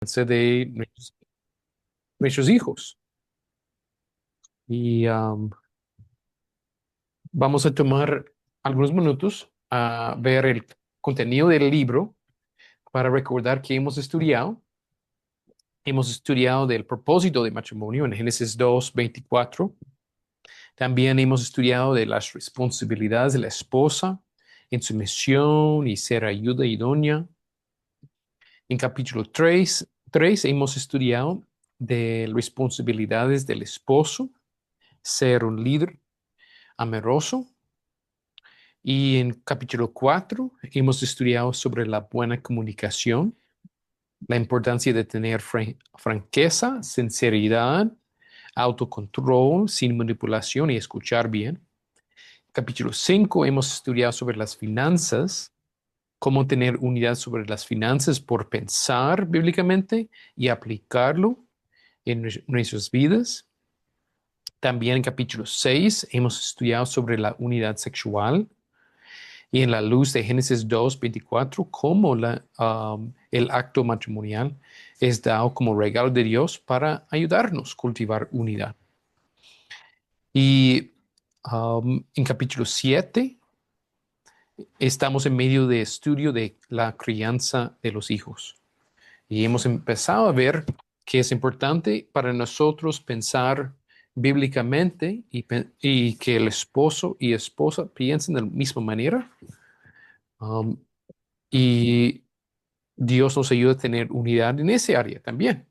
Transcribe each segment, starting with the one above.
crianza de nuestros hijos. Y vamos a tomar algunos minutos a ver el contenido del libro para recordar que hemos estudiado. Hemos estudiado del propósito de matrimonio en Génesis 2:24. También hemos estudiado de las responsabilidades de la esposa en su misión y ser ayuda idónea. En capítulo 3 hemos estudiado de responsabilidades del esposo, ser un líder amoroso. Y en capítulo 4 hemos estudiado sobre la buena comunicación, la importancia de tener franqueza, sinceridad, autocontrol, sin manipulación y escuchar bien. Capítulo 5 hemos estudiado sobre las finanzas, cómo tener unidad sobre las finanzas por pensar bíblicamente y aplicarlo en nuestras vidas. También en capítulo 6 hemos estudiado sobre la unidad sexual y en la luz de Génesis 2:24, cómo el acto matrimonial es dado como regalo de Dios para ayudarnos a cultivar unidad. Y en capítulo 7 estamos en medio de estudio de la crianza de los hijos. Y hemos empezado a ver que es importante para nosotros pensar bíblicamente y que el esposo y esposa piensen de la misma manera. Um, y Dios nos ayuda a tener unidad en ese área también.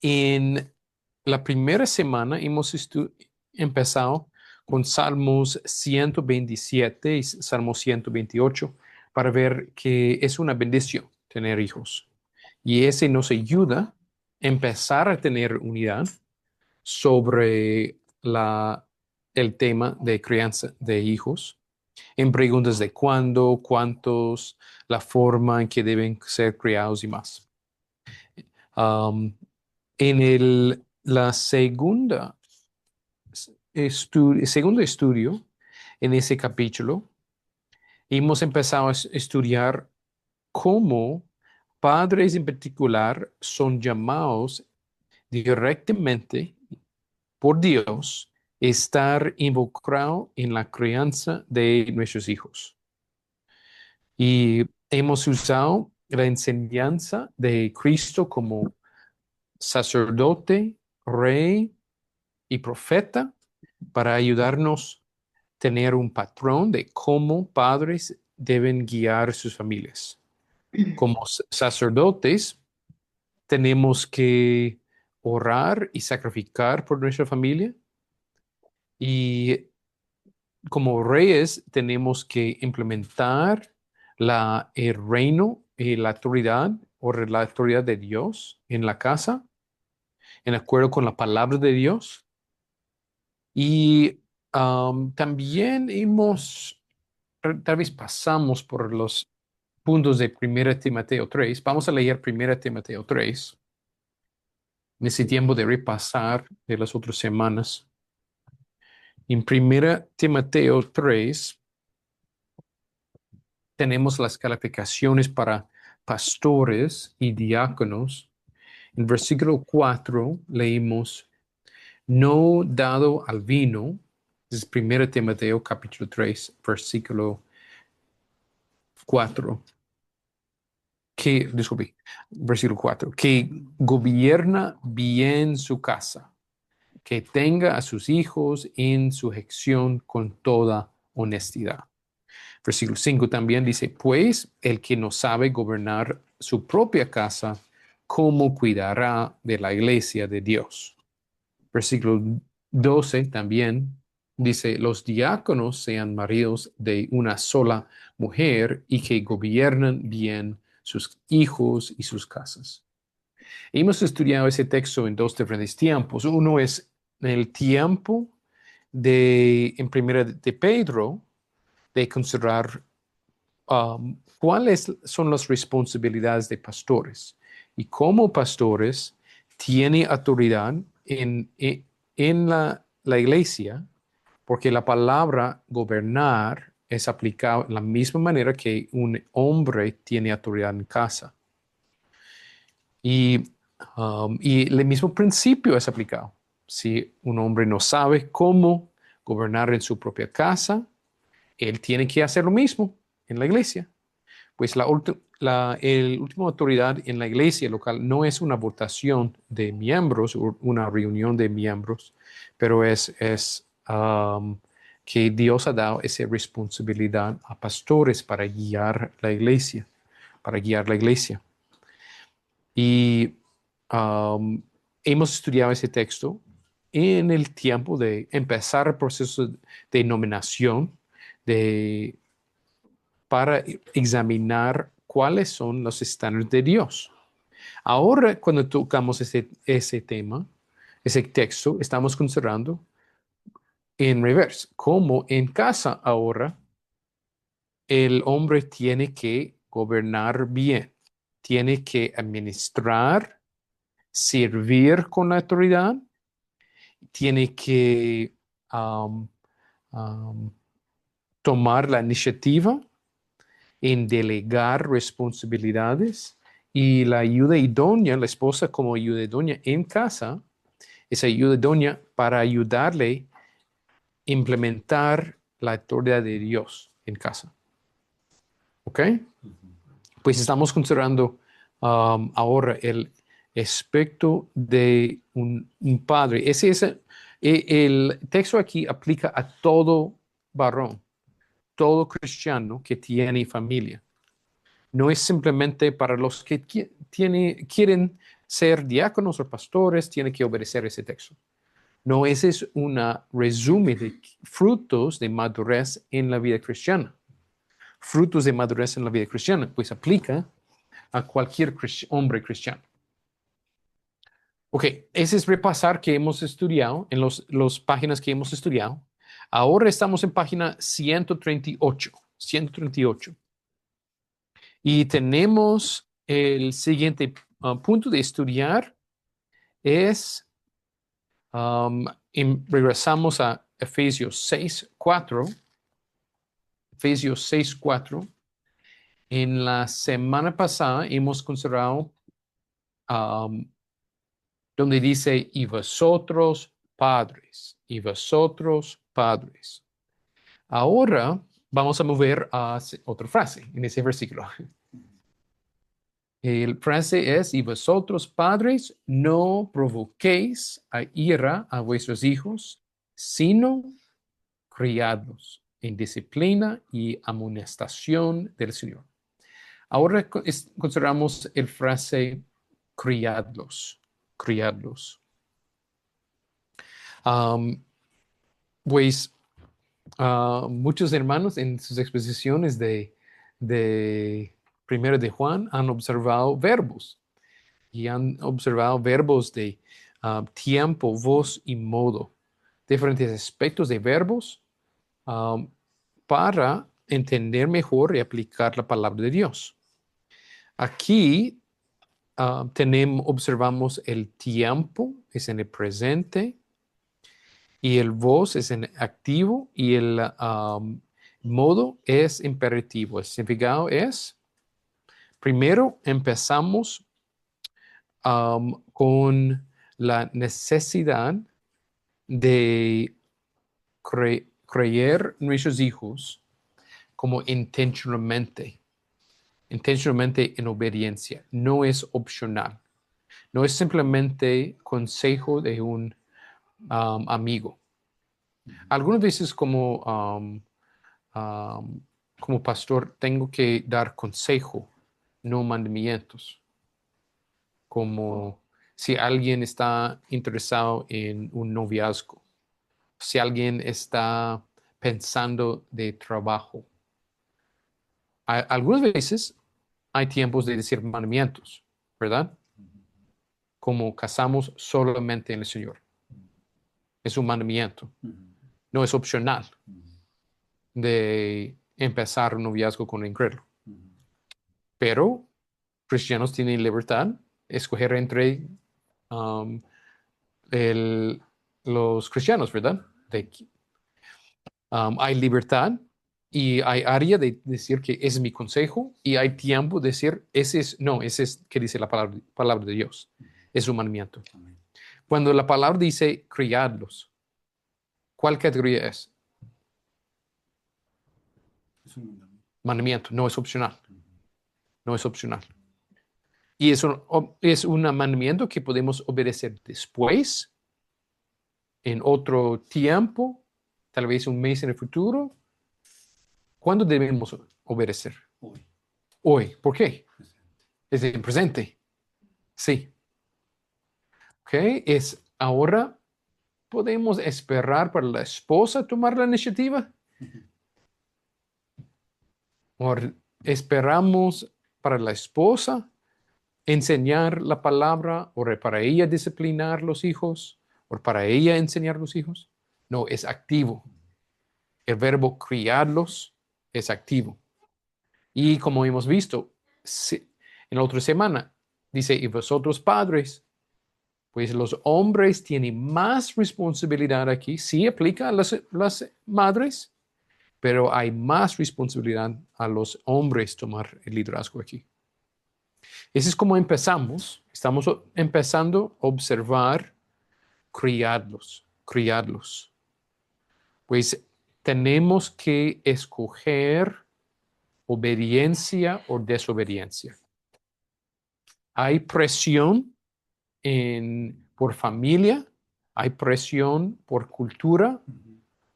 En la primera semana hemos empezado con Salmos 127 y Salmos 128 para ver que es una bendición tener hijos. Y ese nos ayuda a empezar a tener unidad sobre el tema de crianza de hijos en preguntas de cuándo, cuántos, la forma en que deben ser criados y más. Um, en la segundo estudio, en ese capítulo, hemos empezado a estudiar cómo padres en particular son llamados directamente por Dios a estar involucrado en la crianza de nuestros hijos. Y hemos usado la enseñanza de Cristo como sacerdote, rey y profeta para ayudarnos a tener un patrón de cómo padres deben guiar sus familias. Como sacerdotes, tenemos que orar y sacrificar por nuestra familia. Y como reyes, tenemos que implementar el reino y la autoridad o la autoridad de Dios en la casa, en acuerdo con la palabra de Dios. Y también tal vez pasamos por los puntos de 1 Timoteo 3. Vamos a leer 1 Timoteo 3 en ese tiempo de repasar de las otras semanas. En 1 Timoteo 3 tenemos las calificaciones para pastores y diáconos. En versículo 4 leímos, no dado al vino, es 1 Timoteo capítulo 3, versículo 4, versículo 4, que gobierna bien su casa, que tenga a sus hijos en sujeción con toda honestidad. Versículo 5 también dice, pues el que no sabe gobernar su propia casa, ¿cómo cuidará de la iglesia de Dios? Versículo 12 también dice, los diáconos sean maridos de una sola mujer y que gobiernen bien sus hijos y sus casas. Hemos estudiado ese texto en dos diferentes tiempos. Uno es en el tiempo en primera de Pedro, de considerar cuáles son las responsabilidades de pastores y cómo pastores tienen autoridad en la iglesia, porque la palabra gobernar es aplicada de la misma manera que un hombre tiene autoridad en casa. Y, y el mismo principio es aplicado. Si un hombre no sabe cómo gobernar en su propia casa, él tiene que hacer lo mismo en la iglesia. Pues el última autoridad en la iglesia local no es una votación de miembros o una reunión de miembros, pero es que Dios ha dado esa responsabilidad a pastores para guiar la iglesia, para guiar la iglesia. Y um, hemos estudiado ese texto en el tiempo de empezar el proceso de nominación, de para examinar cuáles son los estándares de Dios. Ahora, cuando tocamos ese tema, ese texto, estamos considerando en reverse, cómo en casa ahora el hombre tiene que gobernar bien, tiene que administrar, servir con la autoridad, tiene que um, um, tomar la iniciativa en delegar responsabilidades y la ayuda idónea, la esposa como ayuda idónea en casa, esa ayuda idónea para ayudarle a implementar la autoridad de Dios en casa. ¿Ok? Pues estamos considerando ahora el aspecto de un padre. El texto aquí aplica a todo varón, todo cristiano que tiene familia. No es simplemente para los que quieren ser diáconos o pastores, tienen que obedecer ese texto. No, ese es un resumen de frutos de madurez en la vida cristiana. Frutos de madurez en la vida cristiana, pues aplica a cualquier hombre cristiano. Ok, ese es repasar que hemos estudiado en las páginas que hemos estudiado. Ahora estamos en página 138. 138. Y tenemos el siguiente punto de estudiar es, regresamos a Efesios 6:4. Efesios 6:4. En la semana pasada hemos considerado donde dice, y vosotros padres, y vosotros padres. Ahora vamos a mover a otra frase en ese versículo. El frase es, y vosotros padres no provoquéis a ira a vuestros hijos, sino criadlos en disciplina y amonestación del Señor. Ahora consideramos el frase criadlos, criadlos. Um, pues muchos hermanos en sus exposiciones de primero de Juan han observado verbos y han observado verbos de tiempo, voz y modo, diferentes aspectos de verbos um, para entender mejor y aplicar la palabra de Dios. Aquí observamos el tiempo, es en el presente, y el voz es en activo, y el modo es imperativo. El significado es, primero empezamos con la necesidad de creer nuestros hijos como intencionalmente en obediencia. No es opcional. No es simplemente consejo de un amigo. Algunas veces como pastor tengo que dar consejo, no mandamientos. Como si alguien está interesado en un noviazgo, si alguien está pensando de trabajo. Algunas veces hay tiempos de decir mandamientos, ¿verdad? Como casamos solamente en el Señor. Es un mandamiento. No es opcional de empezar un noviazgo con un incrédulo. Pero cristianos tienen libertad de escoger entre um, los cristianos, ¿verdad? Hay libertad Y hay área de decir que es mi consejo y hay tiempo de decir, ese es que dice la palabra de Dios. Es un mandamiento. Amén. Cuando la palabra dice criadlos, ¿cuál categoría es? Es un mandamiento. Mandamiento, no es opcional. No es opcional. Y es un mandamiento que podemos obedecer después, en otro tiempo, tal vez un mes en el futuro. ¿Cuándo debemos obedecer? Hoy. Hoy. ¿Por qué? Presente. Es el presente. Sí. ¿Ok? Es ahora. ¿Podemos esperar para la esposa tomar la iniciativa? ¿O esperamos para la esposa enseñar la palabra o para ella disciplinar los hijos o para ella enseñar los hijos? No, es activo. El verbo criarlos es activo. Y como hemos visto en la otra semana, dice, y vosotros padres, pues los hombres tienen más responsabilidad aquí. Sí aplica a las madres, pero hay más responsabilidad a los hombres tomar el liderazgo aquí. Ese es como empezamos. Estamos empezando a observar, criarlos. Pues tenemos que escoger obediencia o desobediencia. Hay presión por familia, hay presión por cultura,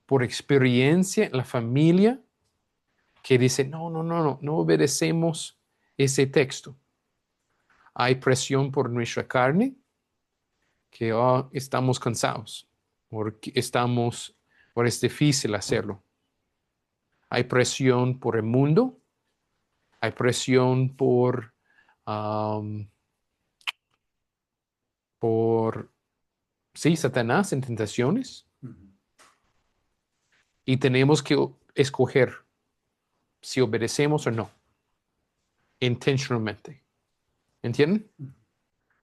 por experiencia en la familia, que dice, no obedecemos ese texto. Hay presión por nuestra carne, que estamos cansados, porque es difícil hacerlo. Hay presión por el mundo, hay presión um, por sí, Satanás en tentaciones, y tenemos que escoger si obedecemos o no, intencionalmente. ¿Entienden?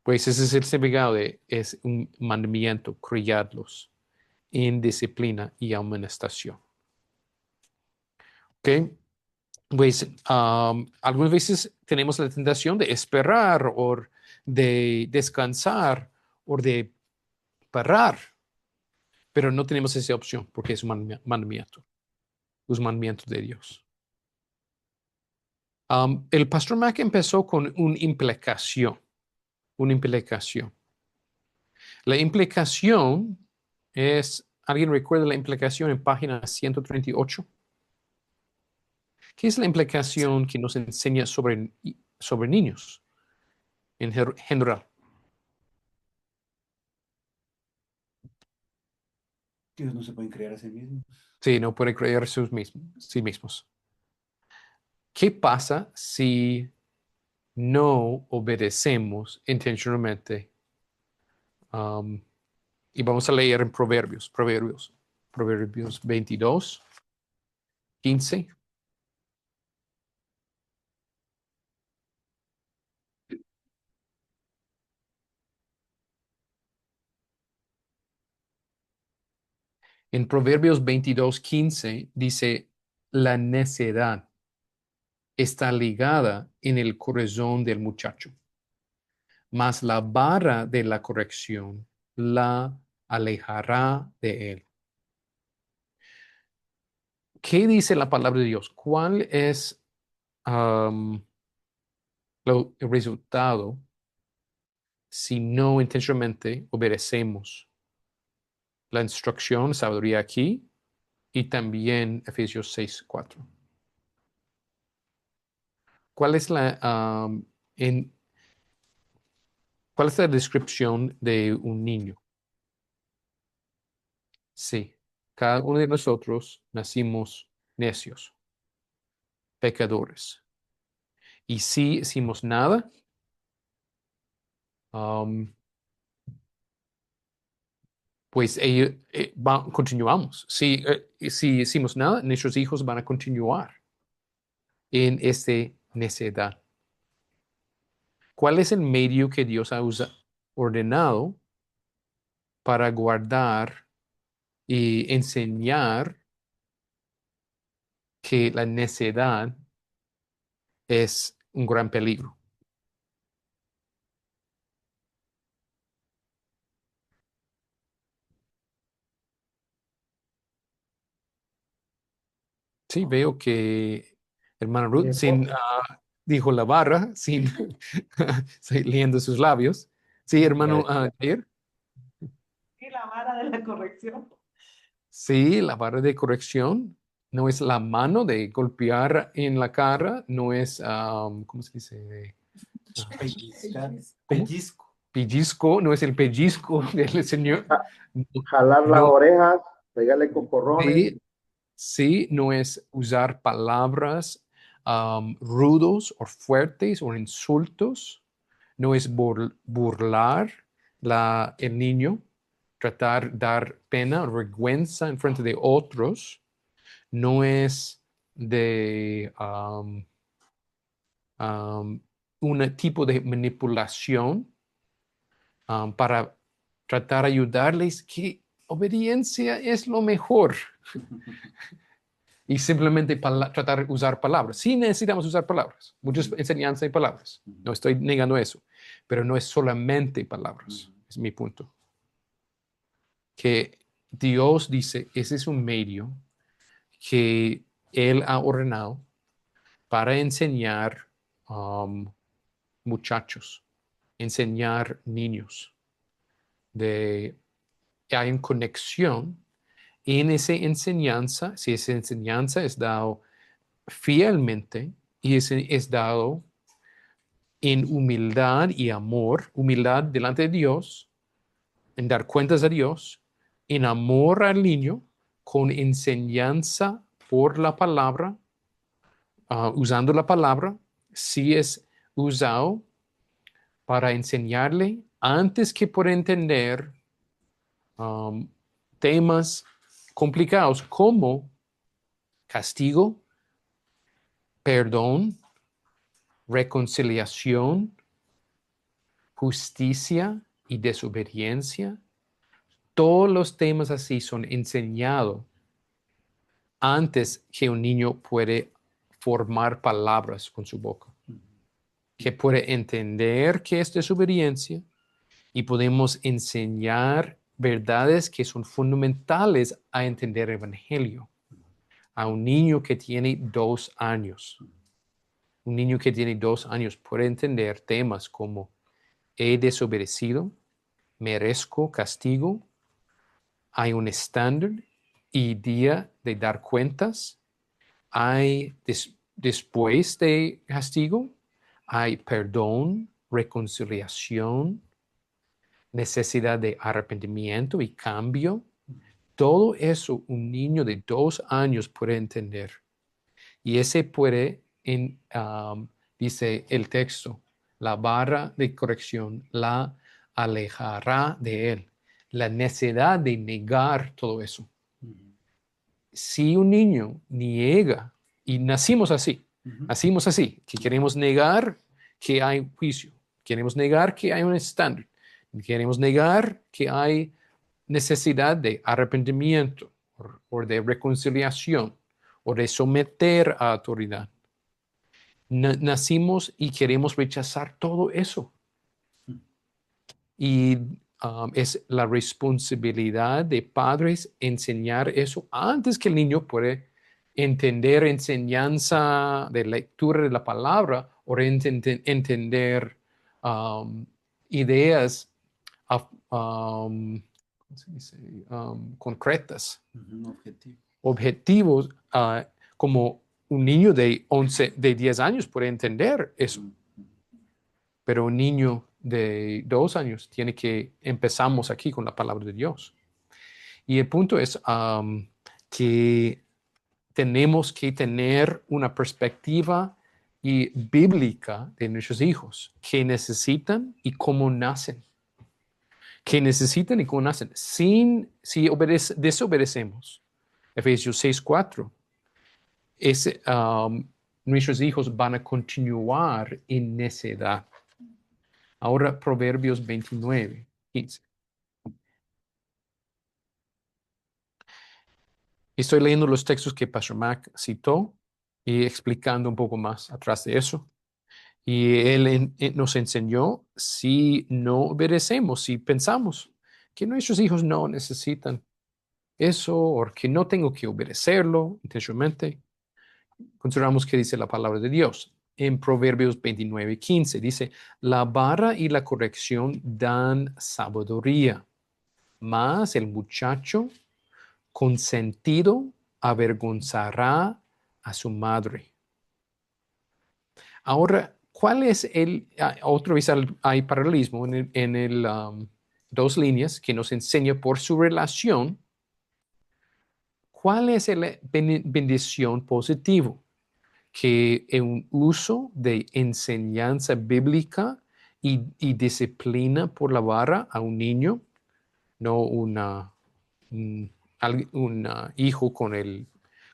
Pues ese es el significado es un mandamiento, criarlos en disciplina y amonestación. ¿Ok? Pues algunas veces tenemos la tentación de esperar o de descansar o de parar, pero no tenemos esa opción porque es un mandamiento, un mandamiento de Dios. El pastor Mac empezó con una implicación. La implicación es, ¿alguien recuerda la implicación en página 138? ¿Qué es la implicación que nos enseña sobre niños en general? Que ellos no se pueden crear a sí mismos. Sí, no pueden creer sí mismos. ¿Qué pasa si no obedecemos intencionalmente? Y vamos a leer en Proverbios 22, 15. En Proverbios 22, 15 dice, la necedad está ligada en el corazón del muchacho, mas la vara de la corrección la alejará de él. ¿Qué dice la palabra de Dios? ¿Cuál es el resultado si no intencionalmente obedecemos la instrucción, sabiduría aquí y también Efesios 6:4? ¿Cuál es en, ¿Cuál es la descripción de un niño? Sí, cada uno de nosotros nacimos necios, pecadores. Y si hicimos nada, um, pues continuamos. Si hicimos nada, nuestros hijos van a continuar en esta necedad. ¿Cuál es el medio que Dios ha ordenado para guardar y enseñar que la necedad es un gran peligro. Sí, veo que hermana Mi Ruth esposa, dijo la barra sin sí, leyendo sus labios. Sí, hermano Jair. Y la vara de la corrección. Sí, la barra de corrección no es la mano de golpear en la cara, no es, ¿cómo se dice? Ah, Pellizcar. ¿Cómo? Pellizco. Pellizco, no es el pellizco del Señor. ja- jalar las No, orejas, pegarle cocorrones. sí, sí, no es usar palabras rudos o fuertes o insultos, no es burlar el niño, tratar dar pena o vergüenza en frente de otros, no es de un tipo de manipulación para tratar de ayudarles que obediencia es lo mejor y simplemente tratar de usar palabras. Sí necesitamos usar palabras, muchas enseñanzas de palabras, no estoy negando eso, pero no es solamente palabras, es mi punto. Que Dios dice, ese es un medio que Él ha ordenado para enseñar muchachos, enseñar niños. Hay una conexión en esa enseñanza, si esa enseñanza es dado fielmente y es dado en humildad y amor, humildad delante de Dios, en dar cuentas a Dios, en amor al niño, con enseñanza por la palabra, usando la palabra, si es usado para enseñarle antes que por entender um, temas complicados como castigo, perdón, reconciliación, justicia y desobediencia. Todos los temas así son enseñados antes que un niño puede formar palabras con su boca, que puede entender qué es desobediencia y podemos enseñar verdades que son fundamentales a entender el Evangelio a un niño que tiene 2 años. Un niño que tiene 2 años puede entender temas como he desobedecido, merezco castigo, hay un estándar y día de dar cuentas, hay después de castigo, hay perdón, reconciliación, necesidad de arrepentimiento y cambio. Todo eso un niño de 2 años puede entender. Y ese puede, dice el texto, la vara de corrección la alejará de él. La necesidad de negar todo eso. Si un niño niega, y nacimos así, que queremos negar que hay juicio, queremos negar que hay un estándar, queremos negar que hay necesidad de arrepentimiento o de reconciliación o de someter a autoridad. Nacimos y queremos rechazar todo eso. Y es la responsabilidad de padres enseñar eso antes que el niño puede entender enseñanza de lectura de la palabra o entender ideas ¿cómo se dice? Concretas, Objetivo. objetivos, como un niño de 10 años puede entender eso, pero un niño de 2 años tiene que, empezamos aquí con la palabra de Dios. Y el punto es que tenemos que tener una perspectiva y bíblica de nuestros hijos, que necesitan y cómo nacen. Que necesitan y cómo nacen. Si desobedecemos, Efesios 6:4, nuestros hijos van a continuar en necedad. Ahora Proverbios 29:15. Estoy leyendo los textos que Pastor Mac citó y explicando un poco más atrás de eso. Y él nos enseñó si no obedecemos, si pensamos que nuestros hijos no necesitan eso o que no tengo que obedecerlo intencionalmente, consideramos que dice la palabra de Dios. En Proverbios 29:15 dice, la vara y la corrección dan sabiduría, mas el muchacho consentido avergonzará a su madre. Ahora, ¿cuál es otra vez hay paralelismo en dos líneas que nos enseña por su relación, cuál es la bendición positiva? Que en un uso de enseñanza bíblica y disciplina por la vara a un niño, no un hijo con el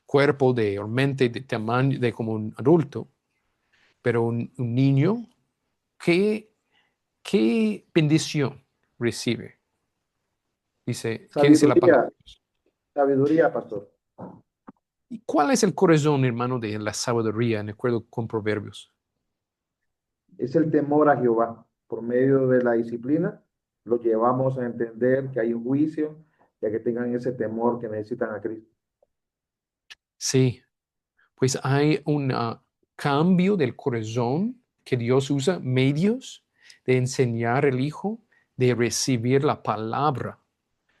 cuerpo o mente de tamaño de como un adulto, pero un niño, ¿qué bendición recibe? ¿Qué dice la palabra? Sabiduría, sabiduría, pastor. ¿Y cuál es el corazón, hermano, de la sabiduría en acuerdo con Proverbios? Es el temor a Jehová. Por medio de la disciplina, lo llevamos a entender que hay un juicio, ya que tengan ese temor que necesitan a Cristo. Sí, pues hay un cambio del corazón que Dios usa, medios de enseñar al hijo, de recibir la palabra.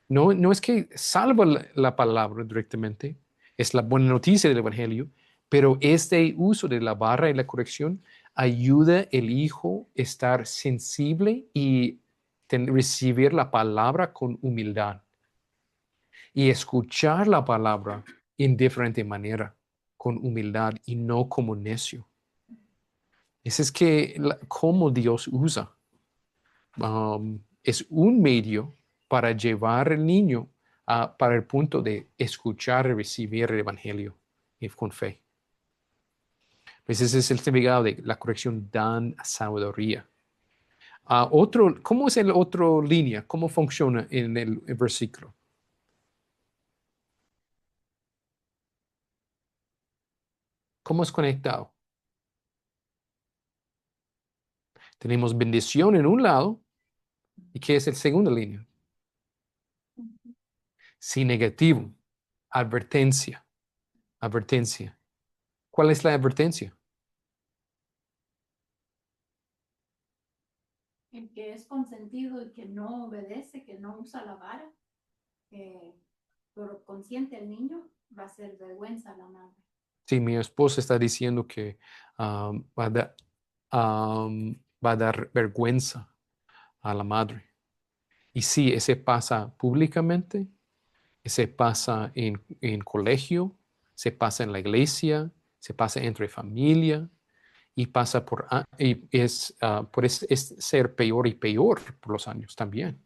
No es que salva la palabra directamente, es la buena noticia del Evangelio, pero este uso de la barra y la corrección ayuda al hijo a estar sensible y recibir la palabra con humildad y escuchar la palabra en diferente manera, con humildad y no como necio. Ese es cómo Dios usa. Es un medio para llevar al niño para el punto de escuchar y recibir el Evangelio y con fe. Pues ese es el significado de la corrección dan sabiduría. ¿Cómo es el otro línea? ¿Cómo funciona en el versículo? ¿Cómo es conectado? Tenemos bendición en un lado. ¿Y qué es el segunda línea? Sí, negativo. Advertencia. Advertencia. ¿Cuál es la advertencia? El que es consentido y que no obedece, que no usa la vara, pero consiente el niño, va a ser vergüenza a la madre. Sí, mi esposa está diciendo que va a dar vergüenza a la madre. Y sí, ese pasa públicamente, ese pasa en colegio, se pasa en la iglesia, se pasa entre familia y pasa es ser peor y peor por los años también.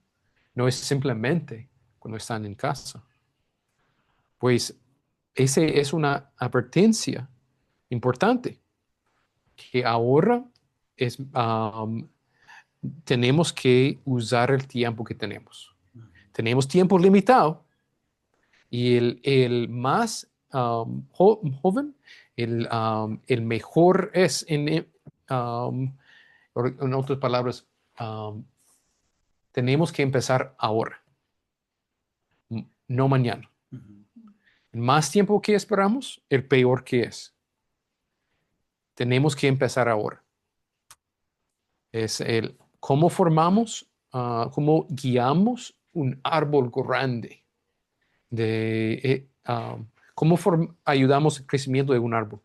No es simplemente cuando están en casa. Pues ese es una advertencia importante que ahora tenemos que usar el tiempo que tenemos. Tenemos tiempo limitado y el más joven, el mejor es, en otras palabras, tenemos que empezar ahora, no mañana. El más tiempo que esperamos, el peor que es. Tenemos que empezar ahora. Es cómo formamos, cómo guiamos un árbol grande, cómo ayudamos al crecimiento de un árbol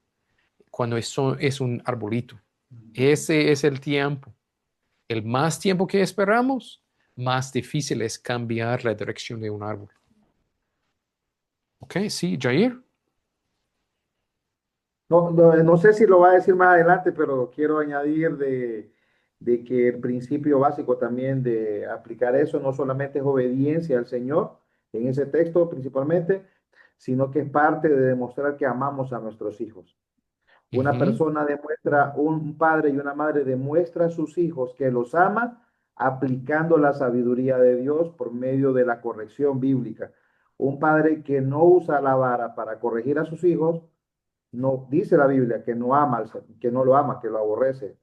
cuando eso es un arbolito. Ese es el tiempo. El más tiempo que esperamos, más difícil es cambiar la dirección de un árbol. Ok, sí, Jair. No sé si lo va a decir más adelante, pero quiero añadir de que el principio básico también de aplicar eso no solamente es obediencia al Señor, en ese texto principalmente, sino que es parte de demostrar que amamos a nuestros hijos. Una Ujú. persona demuestra, un padre y una madre demuestra a sus hijos que los ama aplicando la sabiduría de Dios por medio de la corrección bíblica. Un padre que no usa la vara para corregir a sus hijos no dice la Biblia que no ama, que no lo ama, que lo aborrece.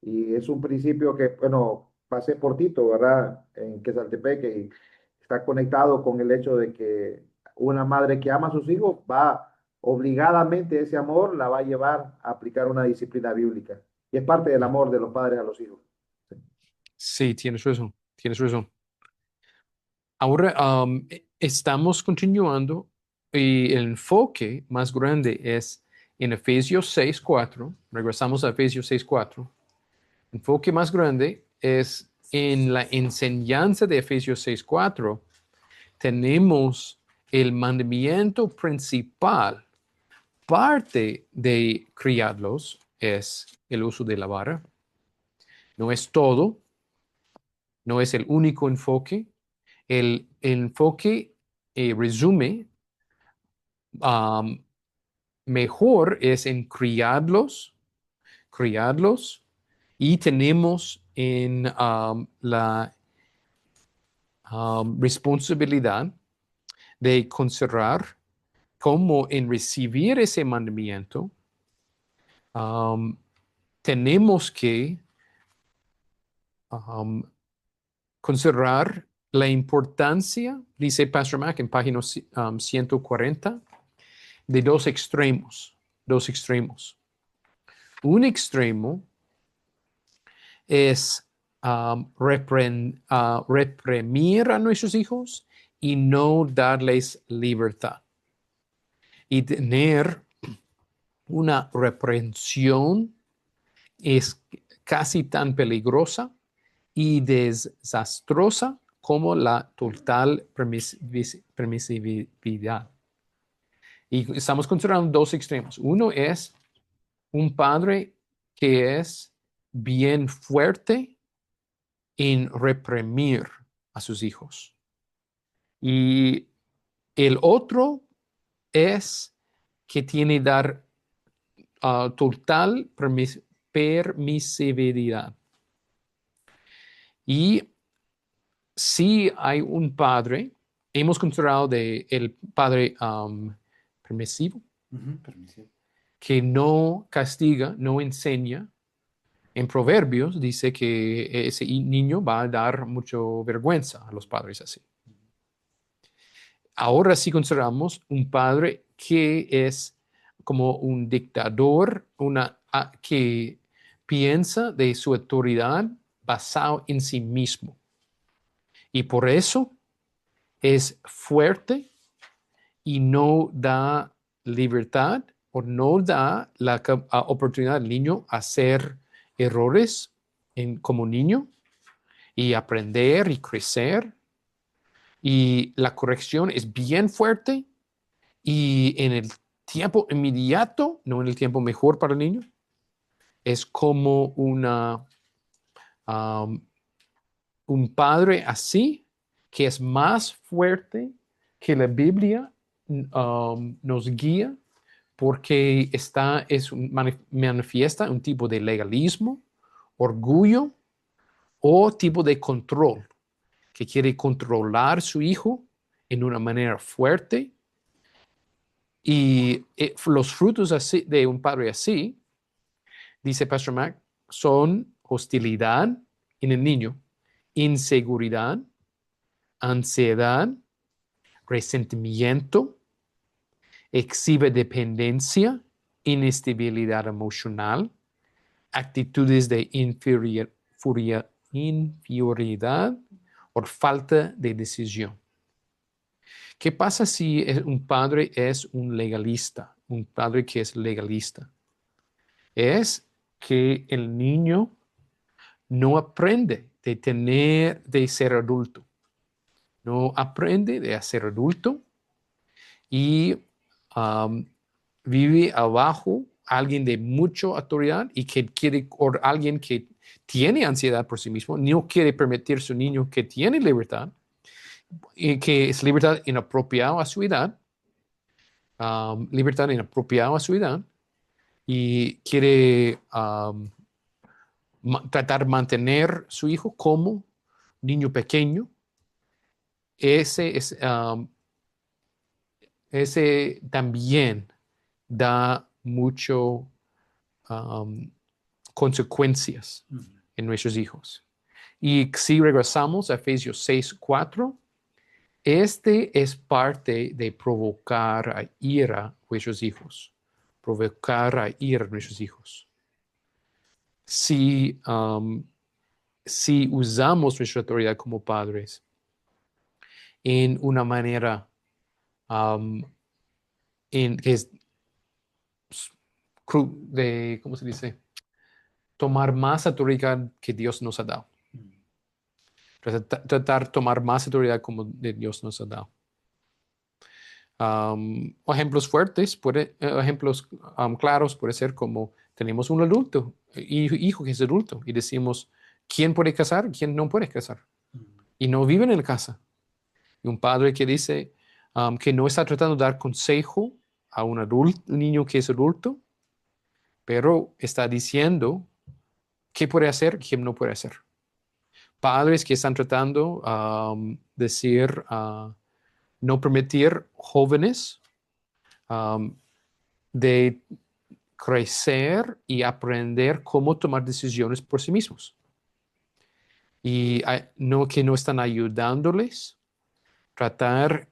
Y es un principio que, bueno, pasé por Tito, ¿verdad? En Quesaltepeque y está conectado con el hecho de que una madre que ama a sus hijos va obligadamente, ese amor la va a llevar a aplicar una disciplina bíblica. Y es parte del amor de los padres a los hijos. Sí. Sí, tienes razón, tienes razón. Ahora estamos continuando y el enfoque más grande es en Efesios 6:4. Regresamos a Efesios 6:4. El enfoque más grande es en la enseñanza de Efesios 6:4. Tenemos el mandamiento principal. Parte de criarlos es el uso de la vara. No es todo, no es el único enfoque. El enfoque resume um, mejor es en criarlos y tenemos en la responsabilidad de considerar cómo en recibir ese mandamiento um, tenemos que um, considerar la importancia, dice Pastor Mac en página 140, de dos extremos, dos extremos. Un extremo es reprimir a nuestros hijos y no darles libertad. Y tener una reprensión es casi tan peligrosa y desastrosa como la total permisividad. Y estamos considerando dos extremos. Uno es un padre que es bien fuerte en reprimir a sus hijos. Y el otro es que tiene que dar total permisividad. Y si hay un padre, hemos considerado el padre permisivo, Permisivo. que no castiga, no enseña. En Proverbios dice que ese niño va a dar mucha vergüenza a los padres así. Ahora sí consideramos un padre que es como un dictador, que piensa de su autoridad basado en sí mismo. Y por eso es fuerte y no da libertad o no da la oportunidad al niño a hacer errores como niño y aprender y crecer. Y la corrección es bien fuerte y en el tiempo inmediato, no en el tiempo mejor para el niño, es como un padre así que es más fuerte que la Biblia nos guía porque manifiesta un tipo de legalismo, orgullo o tipo de control, que quiere controlar a su hijo en una manera fuerte. Y los frutos así, de un padre así, dice Pastor Mac, son hostilidad en el niño, inseguridad, ansiedad, resentimiento, exhibe dependencia, inestabilidad emocional, actitudes de inferioridad o falta de decisión. ¿Qué pasa si un padre es un legalista? Un padre que es legalista. Es que el niño no aprende de ser adulto. No aprende de ser adulto y vive abajo alguien de mucha autoridad y que o alguien que tiene ansiedad por sí mismo, no quiere permitir a su niño que tiene libertad y que es libertad inapropiada a su edad, libertad inapropiada a su edad y quiere tratar de mantener su hijo como niño pequeño. Ese también da mucho consecuencias Ujú. en nuestros hijos. Y si regresamos a Efesios 6:4, este es parte de provocar a ira a nuestros hijos. Provocar a ira a nuestros hijos. Si usamos nuestra autoridad como padres en una manera que es ¿cómo se dice? Tomar más autoridad que Dios nos ha dado. Ujú. Tratar de tomar más autoridad como de Dios nos ha dado. Ejemplos fuertes, ejemplos claros puede ser como tenemos un adulto, hijo que es adulto, y decimos, ¿quién puede casar? ¿Quién no puede casar? Ujú. Y no viven en la casa. Y un padre que dice que no está tratando de dar consejo a un niño que es adulto, pero está diciendo qué puede hacer, qué no puede hacer. Padres que están tratando decir, no permitir jóvenes de crecer y aprender cómo tomar decisiones por sí mismos. Y que no están ayudándoles a tratar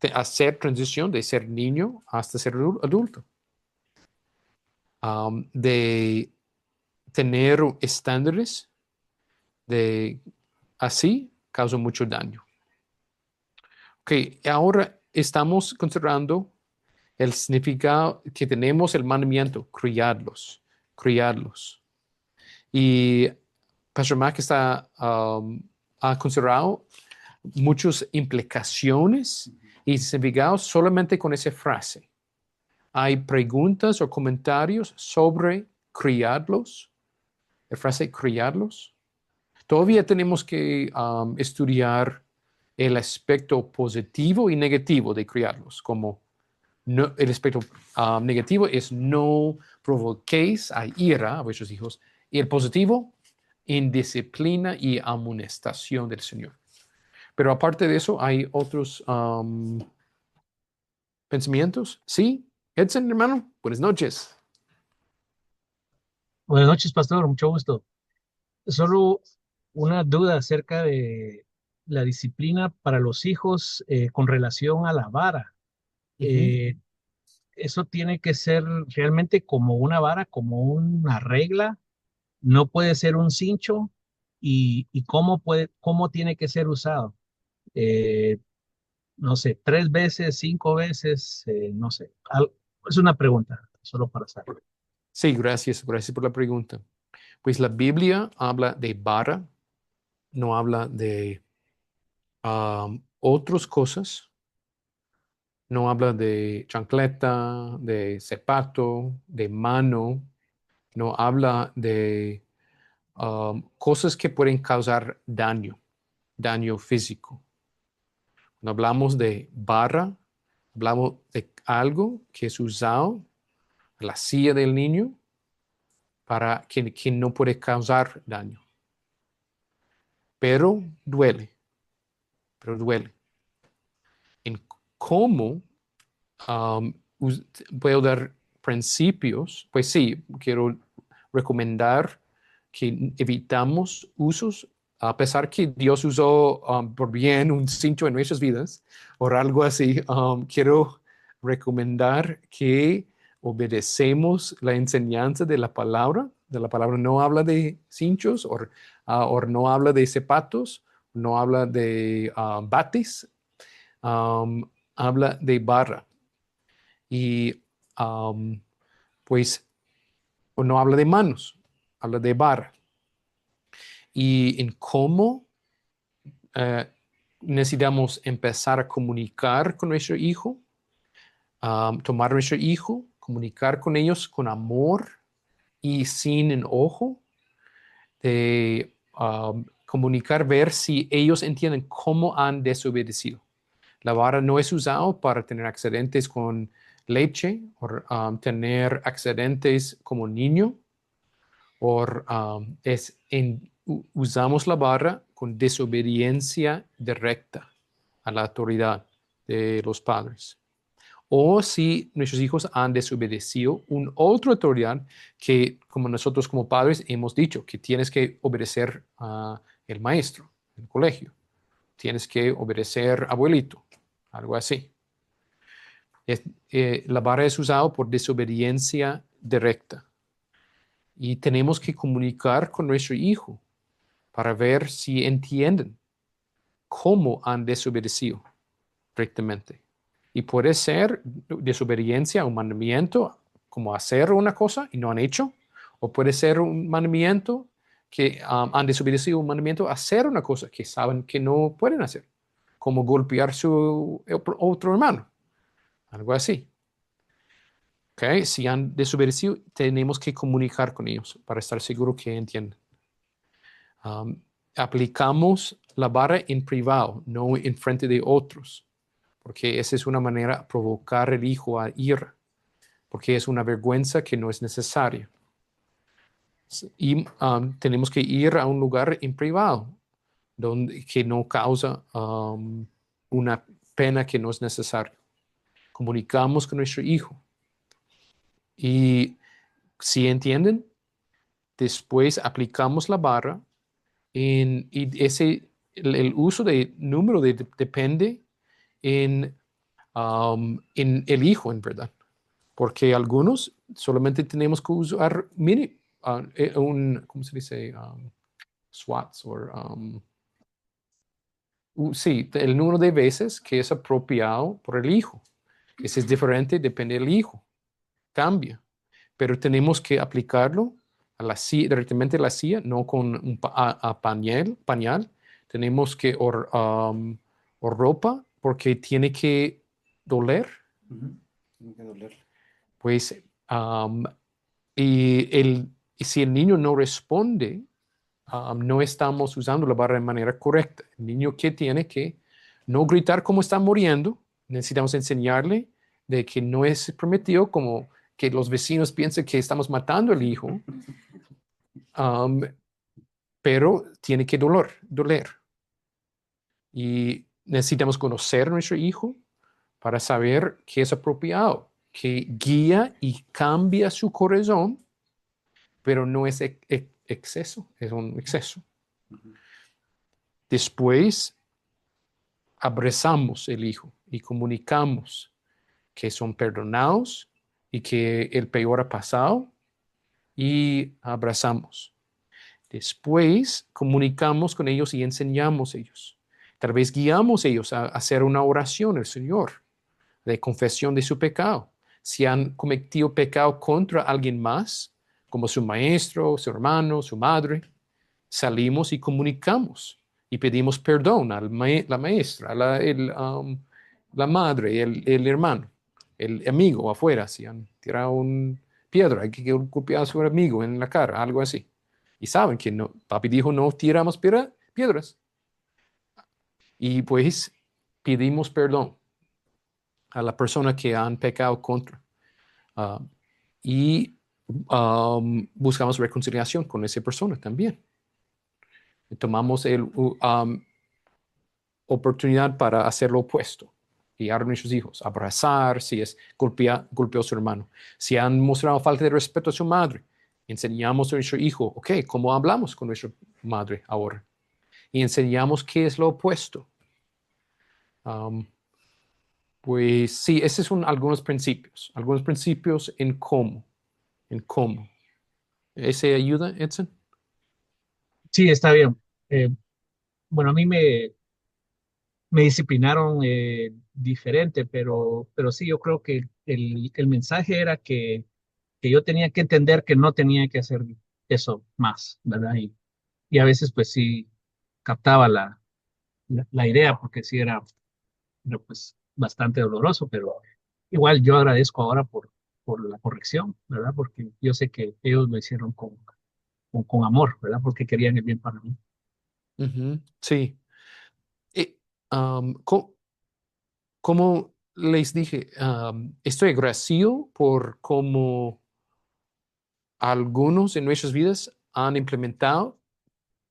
de hacer transición de ser niño hasta ser adulto. De tener estándares de así causa mucho daño. Ok, ahora estamos considerando el significado que tenemos el mandamiento, criarlos, criarlos. Y Pastor Mac ha considerado muchas implicaciones y significados solamente con esa frase. Hay preguntas o comentarios sobre criarlos, la frase criarlos. Todavía tenemos que estudiar el aspecto positivo y negativo de criarlos, como el aspecto negativo es no provoquéis a ira a vuestros hijos, y el positivo, indisciplina y amonestación del Señor. Pero aparte de eso, hay otros pensamientos. ¿Sí? Edson, hermano, buenas noches. Buenas noches, pastor, mucho gusto. Solo una duda acerca de la disciplina para los hijos con relación a la vara. Eh, ¿Eso tiene que ser realmente como una vara, como una regla? ¿No puede ser un cincho? ¿Y cómo tiene que ser usado? Eh, no sé, 3 veces, 5 veces, no sé. Es una pregunta, solo para saber. Sí, gracias por la pregunta. Pues la Biblia habla de vara, no habla de otras cosas. No habla de chancleta, de zapato, de mano. No habla de cosas que pueden causar daño físico. Cuando hablamos de barra, hablamos de algo que es usado, la silla del niño, para que no puede causar daño. Pero duele, pero duele. En cómo um, puedo dar principios, pues sí, quiero recomendar que evitamos usos, a pesar que Dios usó por bien un cincho en nuestras vidas o algo así, quiero recomendar que obedecemos la enseñanza de la palabra. De la palabra no habla de cinchos o no habla de zapatos, no habla de bates, habla de barra. Y pues no habla de manos, habla de barra. Y en cómo necesitamos empezar a comunicar con nuestro hijo, tomar a nuestro hijo, comunicar con ellos con amor y sin enojo, de comunicar, ver si ellos entienden cómo han desobedecido. La vara no es usada para tener accidentes con leche o tener accidentes como niño, o usamos la vara con desobediencia directa a la autoridad de los padres. o si nuestros hijos han desobedecido un otro autoridad que, como nosotros como padres hemos dicho, que tienes que obedecer al maestro en el colegio, tienes que obedecer abuelito, algo así. La vara es usada por desobediencia directa y tenemos que comunicar con nuestro hijo para ver si entienden cómo han desobedecido rectamente. Y puede ser desobediencia a un mandamiento, como hacer una cosa y no han hecho, o puede ser un mandamiento que han desobedecido un mandamiento, hacer una cosa que saben que no pueden hacer, como golpear su otro hermano, algo así. ¿Okay? Si han desobedecido, tenemos que comunicar con ellos para estar seguro que entienden. Aplicamos la vara en privado, no en frente de otros, porque esa es una manera de provocar al hijo a ira, porque es una vergüenza que no es necesaria. Y tenemos que ir a un lugar en privado, que no causa una pena que no es necesaria. Comunicamos con nuestro hijo. Y si entienden, después aplicamos la vara y el uso de número depende en el hijo, en verdad. Porque algunos solamente tenemos que usar ¿cómo se dice? SWATs sí, el número de veces que es apropiado por el hijo. Ese es diferente, depende del hijo. Cambia. Pero tenemos que aplicarlo a la silla, directamente a la silla, no con a pañal. Tenemos que, o ropa, porque tiene que doler. Tiene que dolerle. Pues, y si el niño no responde, no estamos usando la vara de manera correcta. El niño que tiene que no gritar como está muriendo, necesitamos enseñarle de que no es permitido como que los vecinos piensen que estamos matando al hijo, pero tiene que doler. Y necesitamos conocer a nuestro hijo para saber qué es apropiado, que guía y cambia su corazón, pero no es exceso, es un exceso. Después abrazamos el hijo y comunicamos que son perdonados y que el peor ha pasado y abrazamos. Después comunicamos con ellos y enseñamos a ellos. Tal vez guiamos a ellos a hacer una oración al Señor de confesión de su pecado. Si han cometido pecado contra alguien más, como su maestro, su hermano, su madre, salimos y comunicamos y pedimos perdón a la maestra, la madre, el hermano, el amigo afuera, si han tirado una piedra, hay que golpear a su amigo en la cara, algo así. Y saben que no, papi dijo no tiramos piedras. Y pues pedimos perdón a la persona que han pecado contra. Uh, y buscamos reconciliación con esa persona también. Tomamos oportunidad para hacer lo opuesto, guiar a nuestros hijos, abrazar si es golpeó a su hermano. Si han mostrado falta de respeto a su madre, enseñamos a nuestro hijo, ok, ¿cómo hablamos con nuestra madre ahora? Y enseñamos qué es lo opuesto. Pues sí, esos son algunos principios en cómo. ¿Ese ayuda, Edson? Sí, está bien. Bueno, a mí me disciplinaron diferente, pero sí, yo creo que el mensaje era que yo tenía que entender que no tenía que hacer eso más, ¿verdad? Y a veces pues sí captaba la idea porque sí era, pues bastante doloroso, pero igual yo agradezco ahora por la corrección, ¿verdad? Porque yo sé que ellos lo hicieron con amor, ¿verdad? Porque querían el bien para mí. Ujú, sí. Eh, como les dije, estoy agradecido por cómo algunos en nuestras vidas han implementado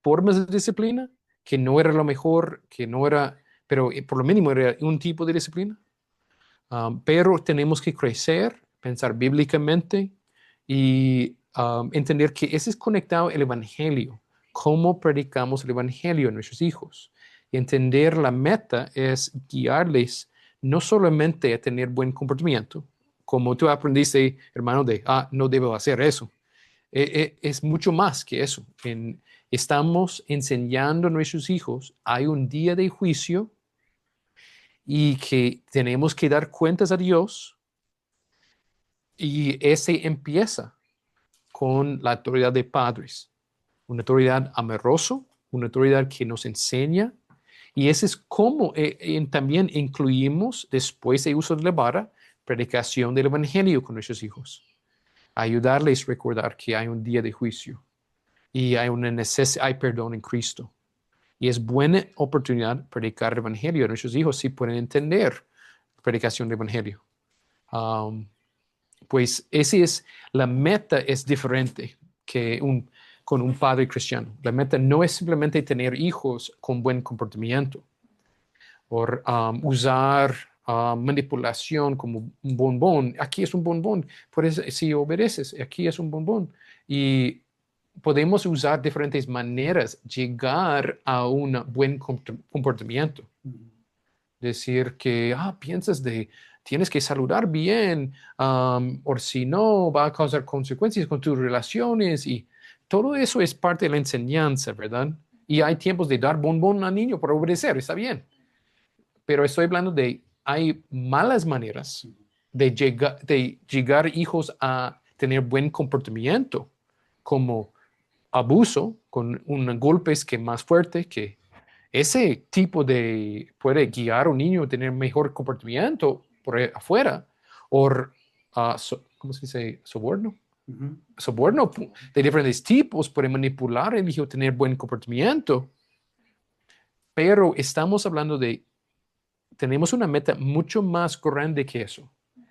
formas de disciplina que no era lo mejor, que no era, pero por lo mínimo era un tipo de disciplina. Pero tenemos que crecer, pensar bíblicamente y entender que ese es conectado al Evangelio. Cómo predicamos el Evangelio a nuestros hijos. Y entender la meta es guiarles no solamente a tener buen comportamiento, como tú aprendiste, hermano, no debo hacer eso. Es mucho más que eso. Estamos enseñando a nuestros hijos, hay un día de juicio y que tenemos que dar cuentas a Dios, y ese empieza con la autoridad de padres, una autoridad amorosa, una autoridad que nos enseña, y ese es como también incluimos después de uso de la vara, predicación del evangelio con nuestros hijos, ayudarles a recordar que hay un día de juicio y hay perdón en Cristo. Y es buena oportunidad predicar el evangelio a nuestros hijos si pueden entender la predicación del evangelio. Pues la meta es diferente que con un padre cristiano. La meta no es simplemente tener hijos con buen comportamiento o usar manipulación como un bombón. Aquí es un bombón, por eso si obedeces, aquí es un bombón. Y podemos usar diferentes maneras llegar a un buen comportamiento. Decir que, tienes que saludar bien, o si no, va a causar consecuencias con tus relaciones, y todo eso es parte de la enseñanza, ¿verdad? Y hay tiempos de dar bombón al niño por obedecer, está bien. Pero estoy hablando hay malas maneras de llegar hijos a tener buen comportamiento, como abuso, con golpes que más fuerte, que ese tipo puede guiar a un niño a tener mejor comportamiento por afuera, o, ¿cómo se dice? Soborno. Soborno de diferentes tipos puede manipular al hijo a tener buen comportamiento. Pero estamos hablando tenemos una meta mucho más grande que eso.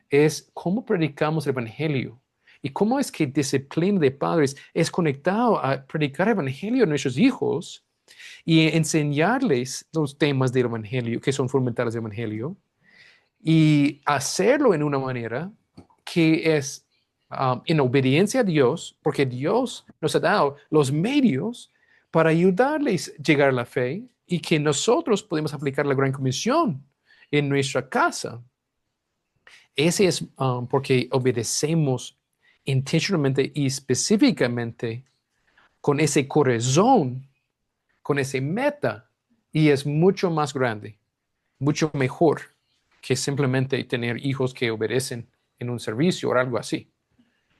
Es cómo predicamos el evangelio. Y cómo es que disciplina de padres es conectado a predicar el evangelio a nuestros hijos y enseñarles los temas del evangelio, que son fundamentales del evangelio, y hacerlo en una manera que es en obediencia a Dios, porque Dios nos ha dado los medios para ayudarles a llegar a la fe, y que nosotros podemos aplicar la gran comisión en nuestra casa. Ese es porque obedecemos intencionalmente y específicamente con ese corazón, con ese meta, y es mucho más grande, mucho mejor que simplemente tener hijos que obedecen en un servicio o algo así,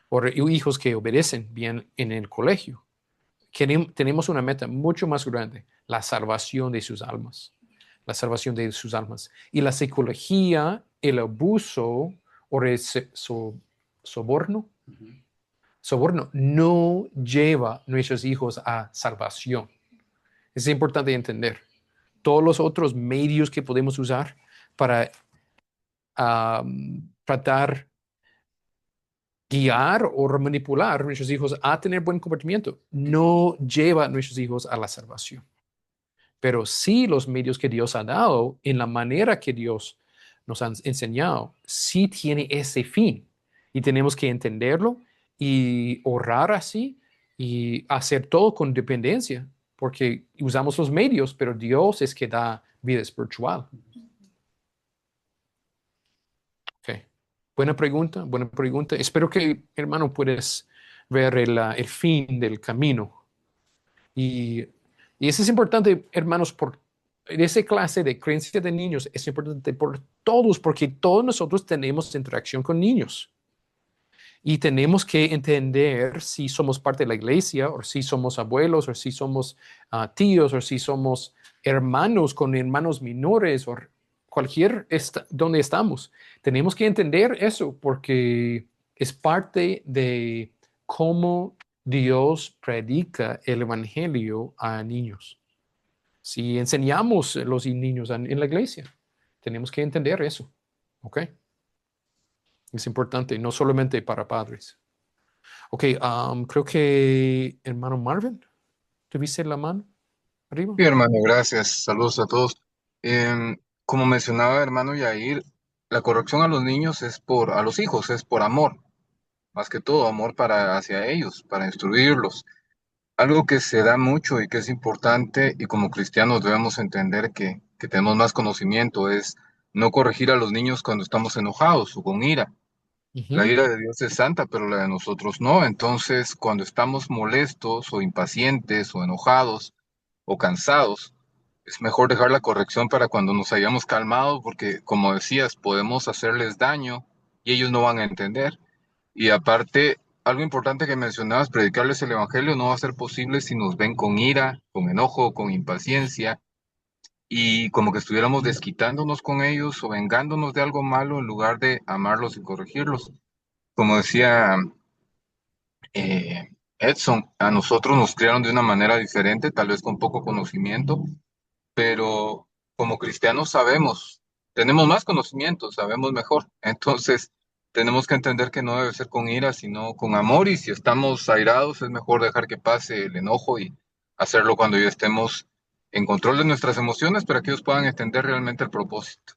o hijos que obedecen bien en el colegio. Tenemos una meta mucho más grande, la salvación de sus almas, la salvación de sus almas. Y la psicología, el abuso o el soborno, soborno no lleva a nuestros hijos a salvación. Es importante entender. Todos los otros medios que podemos usar para tratar guiar o manipular a nuestros hijos a tener buen comportamiento no lleva a nuestros hijos a la salvación. Pero sí, los medios que Dios ha dado en la manera que Dios nos ha enseñado, sí tiene ese fin, y tenemos que entenderlo y orar así y hacer todo con dependencia, porque usamos los medios, pero Dios es que da vida espiritual. Okay. Buena pregunta, buena pregunta. Espero que, hermano, puedas ver el fin del camino. Y eso es importante, hermanos, por esa clase de creencia de niños. Es importante por todos, porque todos nosotros tenemos interacción con niños. Y tenemos que entender si somos parte de la iglesia, o si somos abuelos, o si somos tíos, o si somos hermanos con hermanos menores, o cualquier donde estamos. Tenemos que entender eso, porque es parte de cómo Dios predica el evangelio a niños. Si enseñamos a los niños en la iglesia, tenemos que entender eso. ¿Ok? Es importante, no solamente para padres. Ok, creo que hermano Marvin, ¿tuviste la mano arriba? Sí, hermano, gracias. Saludos a todos. Como mencionaba hermano Yair, la corrección a los niños a los hijos es por amor, más que todo amor hacia ellos, para instruirlos. Algo que se da mucho y que es importante y como cristianos debemos entender que tenemos más conocimiento es no corregir a los niños cuando estamos enojados o con ira. La Ujú. ira de Dios es santa, pero la de nosotros no. Entonces, cuando estamos molestos o impacientes o enojados o cansados, es mejor dejar la corrección para cuando nos hayamos calmado, porque como decías, podemos hacerles daño y ellos no van a entender. Y aparte, algo importante que mencionabas, predicarles el evangelio no va a ser posible si nos ven con ira, con enojo, con impaciencia y como que estuviéramos desquitándonos con ellos o vengándonos de algo malo en lugar de amarlos y corregirlos. Como decía Edson, a nosotros nos criaron de una manera diferente, tal vez con poco conocimiento, pero como cristianos sabemos, tenemos más conocimiento, sabemos mejor. Entonces, tenemos que entender que no debe ser con ira, sino con amor, y si estamos airados, es mejor dejar que pase el enojo y hacerlo cuando ya estemos en control de nuestras emociones para que ellos puedan entender realmente el propósito.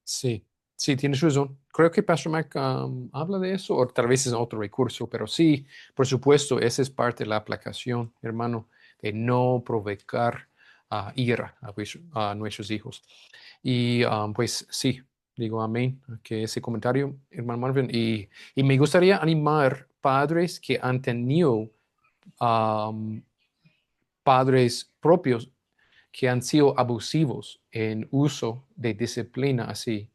Sí, sí, tienes razón. Creo que Pastor Mac habla de eso, o tal vez es otro recurso, pero sí, por supuesto, esa es parte de la aplicación, hermano, de no provocar ira a nuestros hijos. Y pues sí, digo amén, que ese comentario, hermano Marvin, y me gustaría animar padres que han tenido um, padres propios que han sido abusivos en uso de disciplina así,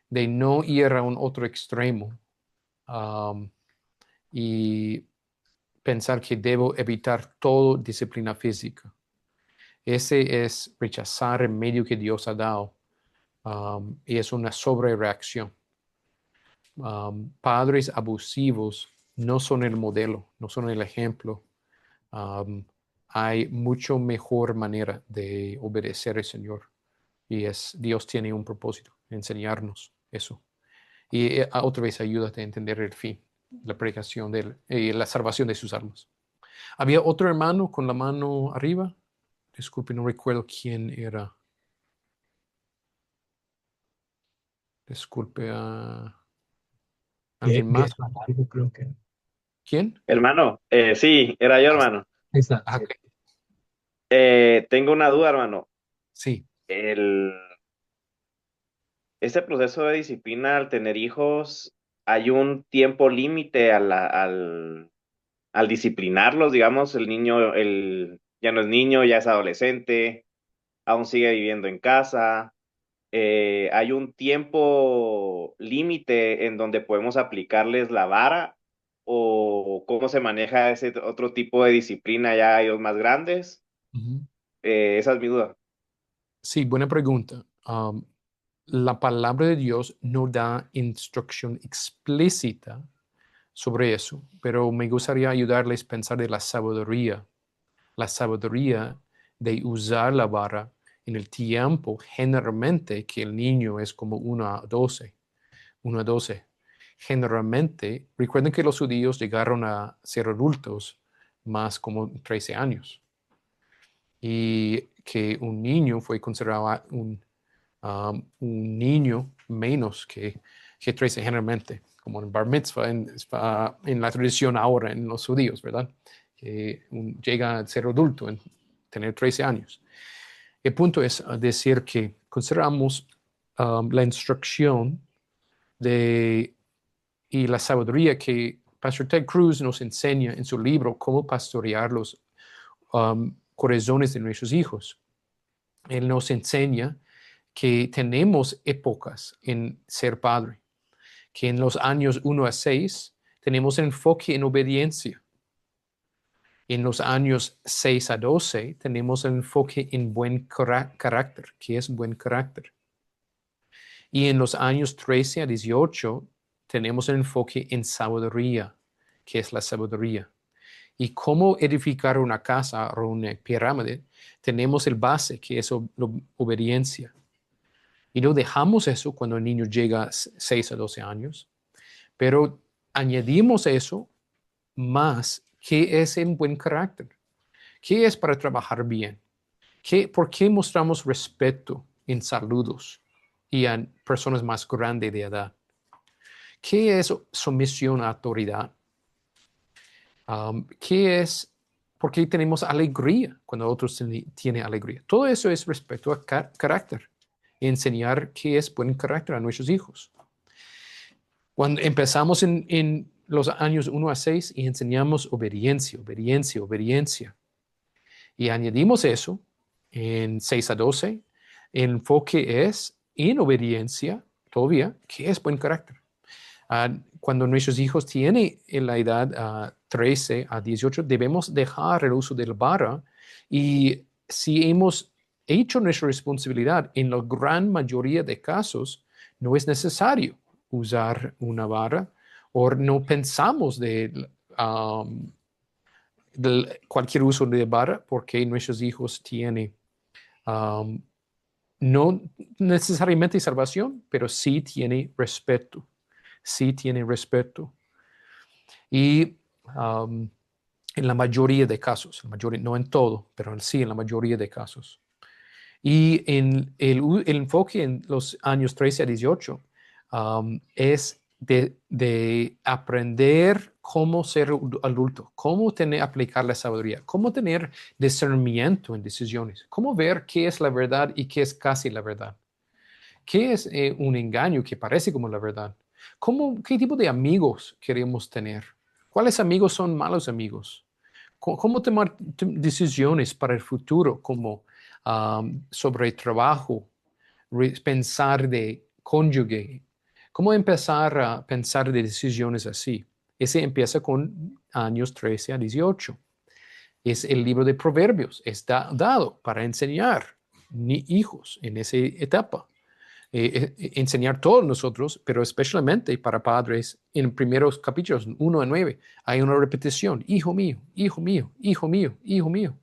de no ir a un otro extremo y pensar que debo evitar toda disciplina física. Ese es rechazar el medio que Dios ha dado y es una sobrereacción. Padres abusivos no son el modelo, no son el ejemplo. Hay mucho mejor manera de obedecer al Señor y Dios tiene un propósito, enseñarnos eso. Y otra vez ayúdate a entender el fin, la predicación y la salvación de sus almas. Había otro hermano con la mano arriba. Disculpe, no recuerdo quién era. Disculpe a alguien más. Creo que. ¿Quién? Hermano, sí, era yo, Ah, hermano. Ahí está. ok. Tengo una duda, hermano. Sí. El, este proceso de disciplina al tener hijos, ¿hay un tiempo límite al disciplinarlos? Digamos, el niño, ya no es niño, ya es adolescente, aún sigue viviendo en casa. ¿Hay un tiempo límite en donde podemos aplicarles la vara? ¿O cómo se maneja ese otro tipo de disciplina ya ellos más grandes? Ujú. Esa es mi duda. Sí, buena pregunta. La palabra de Dios no da instrucción explícita sobre eso, pero me gustaría ayudarles a pensar de la sabiduría de usar la vara en el tiempo generalmente que el niño es como 1 a 12. Generalmente, recuerden que los judíos llegaron a ser adultos más como 13 años y que un niño fue considerado un niño menos que 13 generalmente, como en Bar Mitzvah, en la tradición ahora en los judíos, ¿verdad? Que llega a ser adulto, en tener 13 años. El punto es decir que consideramos la instrucción y la sabiduría que Pastor Ted Cruz nos enseña en su libro Cómo pastorear los corazones de nuestros hijos. Él nos enseña que tenemos épocas en ser padre, que en los años 1 a 6 tenemos enfoque en obediencia. En los años 6 a 12 tenemos el enfoque en buen carácter, que es buen carácter. Y en los años 13 a 18 tenemos el enfoque en sabiduría, que es la sabiduría. Y cómo edificar una casa o una pirámide, tenemos el base, que es la obediencia. Y no dejamos eso cuando el niño llega a 6 a 12 años, pero añadimos eso más, que es en buen carácter, que es para trabajar bien, ¿por qué mostramos respeto en saludos? y a personas más grandes de edad. ¿Qué es sumisión a autoridad? ¿Qué es? ¿Por qué tenemos alegría cuando otros tienen alegría? Todo eso es respecto a carácter. Enseñar qué es buen carácter a nuestros hijos. Cuando empezamos en los años 1 a 6 y enseñamos obediencia, obediencia, obediencia. Y añadimos eso en 6 a 12. El enfoque es en obediencia, todavía, que es buen carácter. Cuando nuestros hijos tienen en la edad 13 a 18, debemos dejar el uso de la vara. Y si hemos hecho nuestra responsabilidad, en la gran mayoría de casos, no es necesario usar una vara o no pensamos de cualquier uso de vara porque nuestros hijos tienen no necesariamente salvación, pero sí tiene respeto. Sí tiene respeto. Y en la mayoría de casos, no en todo, pero sí en la mayoría de casos. Y en el enfoque en los años 13 a 18 es de aprender cómo ser adulto, cómo aplicar la sabiduría, cómo tener discernimiento en decisiones, cómo ver qué es la verdad y qué es casi la verdad. ¿Qué es un engaño que parece como la verdad? ¿Qué tipo de amigos queremos tener? ¿Cuáles amigos son malos amigos? ¿Cómo tomar decisiones para el futuro, como sobre trabajo, pensar de cónyuge? ¿Cómo empezar a pensar de decisiones así? Ese empieza con años 13 a 18. Es el libro de Proverbios. Está dado para enseñar hijos en esa etapa. Enseñar todos nosotros, pero especialmente para padres, en primeros capítulos 1 a 9, hay una repetición: hijo mío, hijo mío, hijo mío, hijo mío.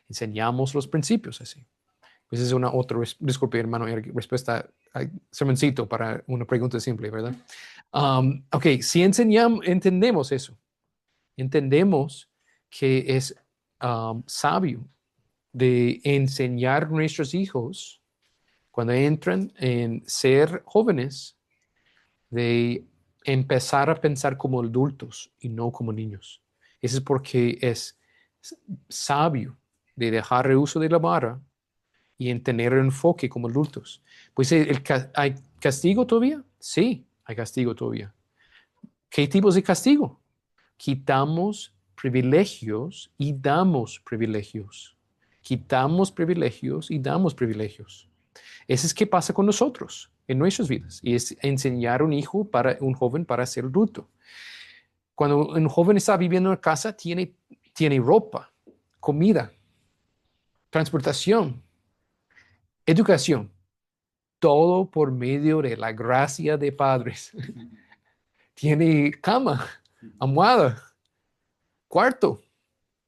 Enseñamos los principios así. Pues es una otra, disculpe hermano, respuesta, sermoncito para una pregunta simple, ¿verdad? Ok, si entendemos eso, entendemos que es sabio de enseñar a nuestros hijos cuando entran en ser jóvenes, de empezar a pensar como adultos y no como niños. Eso es porque es sabio de dejar el uso de la vara y en tener el enfoque como adultos. Pues ¿hay castigo todavía? Sí, hay castigo todavía. ¿Qué tipos de castigo? Quitamos privilegios y damos privilegios. Quitamos privilegios y damos privilegios. Eso es qué pasa con nosotros en nuestras vidas. Y es enseñar a un joven para ser adulto. Cuando un joven está viviendo en casa, tiene ropa, comida, transportación, educación, todo por medio de la gracia de padres. Tiene cama, almohada, cuarto,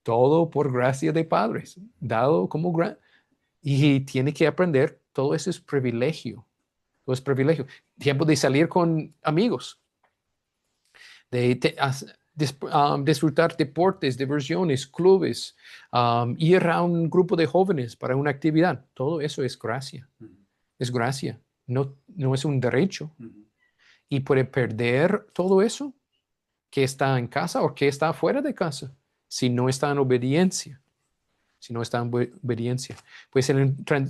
todo por gracia de padres, dado como y tiene que aprender, todo eso es privilegio. Todo es privilegio. Tiempo de salir con amigos, de disfrutar deportes, diversiones, clubes, ir a un grupo de jóvenes para una actividad. Todo eso es gracia. Es gracia. No es un derecho. Y puede perder todo eso que está en casa o que está fuera de casa si no está en obediencia. Si no está en obediencia. Pues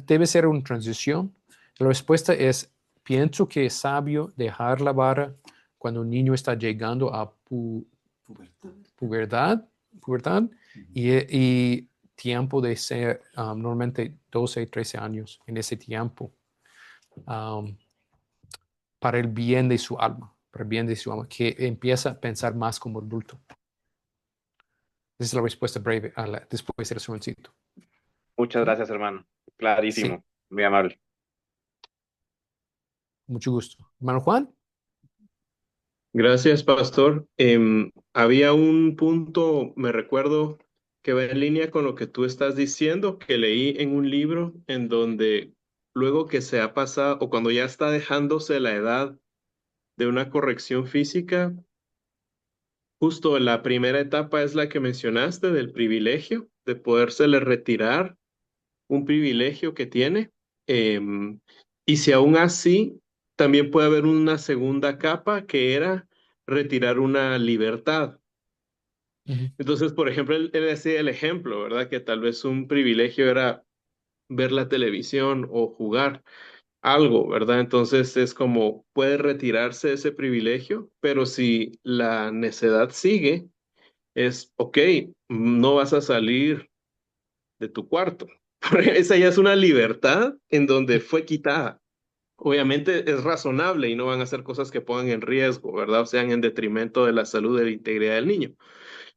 debe ser una transición. La respuesta es: pienso que es sabio dejar la vara cuando un niño está llegando a pubertad y tiempo de ser normalmente 12, 13 años en ese tiempo, para el bien de su alma, que empieza a pensar más como adulto. Esa es la respuesta breve después del resumencito. Muchas gracias, hermano. Clarísimo. Sí. Muy amable. Mucho gusto. Hermano Juan. Gracias, pastor. Había un punto, me recuerdo, que va en línea con lo que tú estás diciendo, que leí en un libro en donde luego que se ha pasado o cuando ya está dejándose la edad de una corrección física, justo la primera etapa es la que mencionaste del privilegio, de podérsele retirar un privilegio que tiene. Y si aún así, también puede haber una segunda capa que era retirar una libertad. Ujú. Entonces, por ejemplo, él decía el ejemplo, ¿verdad? Que tal vez un privilegio era ver la televisión o jugar algo, ¿verdad? Entonces es como puede retirarse ese privilegio, pero si la necedad sigue, es, ok, no vas a salir de tu cuarto. Esa ya es una libertad en donde fue quitada. Obviamente es razonable y no van a hacer cosas que pongan en riesgo, ¿verdad? O sean en detrimento de la salud y de la integridad del niño.